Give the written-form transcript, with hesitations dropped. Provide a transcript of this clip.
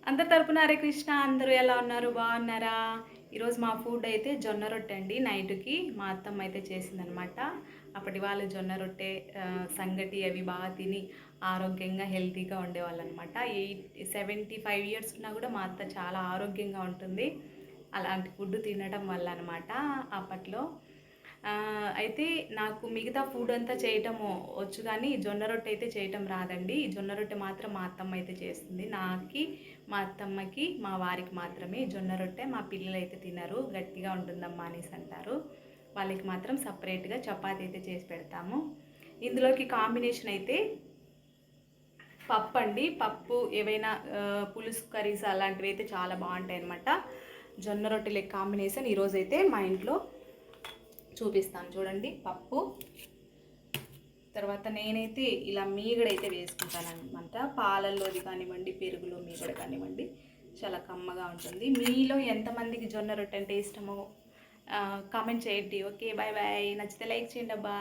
అందరి తరపున హరే కృష్ణ. అందరూ ఎలా ఉన్నారు? బాగున్నారా? ఈరోజు మా ఫుడ్ అయితే జొన్న రొట్టె అండి. నైట్‌కి మా అత్తమ్మ అయితే చేసిందనమాట. అప్పటి వాళ్ళు జొన్న రొట్టె, సంగటి అవి బాగా తిని ఆరోగ్యంగా, హెల్తీగా ఉండేవాళ్ళనమాట. 75 ఇయర్స్ ఉన్నా కూడా మా అత్త చాలా ఆరోగ్యంగా ఉంటుంది. అలాంటి ఫుడ్ తినడం వల్ల అనమాట అప్పట్లో. అయితే నాకు మిగతా ఫుడ్ అంతా చేయటము వచ్చు కానీ జొన్న రొట్టె అయితే చేయటం రాదండి. ఈ జొన్న రొట్టె మాత్రం మా అత్తమ్మ అయితే చేస్తుంది. నాకి, మా అత్తమ్మకి, మా వారికి మాత్రమే జొన్న రొట్టె. మా పిల్లలైతే తినరు. గట్టిగా ఉంటుందమ్మా అనేసి అంటారు. వాళ్ళకి మాత్రం సపరేట్‌గా చపాతీ అయితే చేసి పెడతాము. ఇందులోకి కాంబినేషన్ అయితే పప్పు అండి. పప్పు ఏవైనా పులుసు కర్రీస్ అలాంటివి అయితే చాలా బాగుంటాయన్నమాట. జొన్న రొట్టెలకి కాంబినేషన్ ఈరోజైతే మా ఇంట్లో చూపిస్తాను చూడండి. పప్పు తర్వాత నేనైతే ఇలా మీగడైతే వేసుకుంటాను అనమాట. పాలల్లోది కానివ్వండి, పెరుగులో మీగడ కానివ్వండి, చాలా కమ్మగా ఉంటుంది. మీలో ఎంతమందికి జొన్న రొట్టె అంటే ఇష్టమో కామెంట్ చేయండి. Okay, bye bye. నచ్చితే లైక్ చేయండి అబ్బా.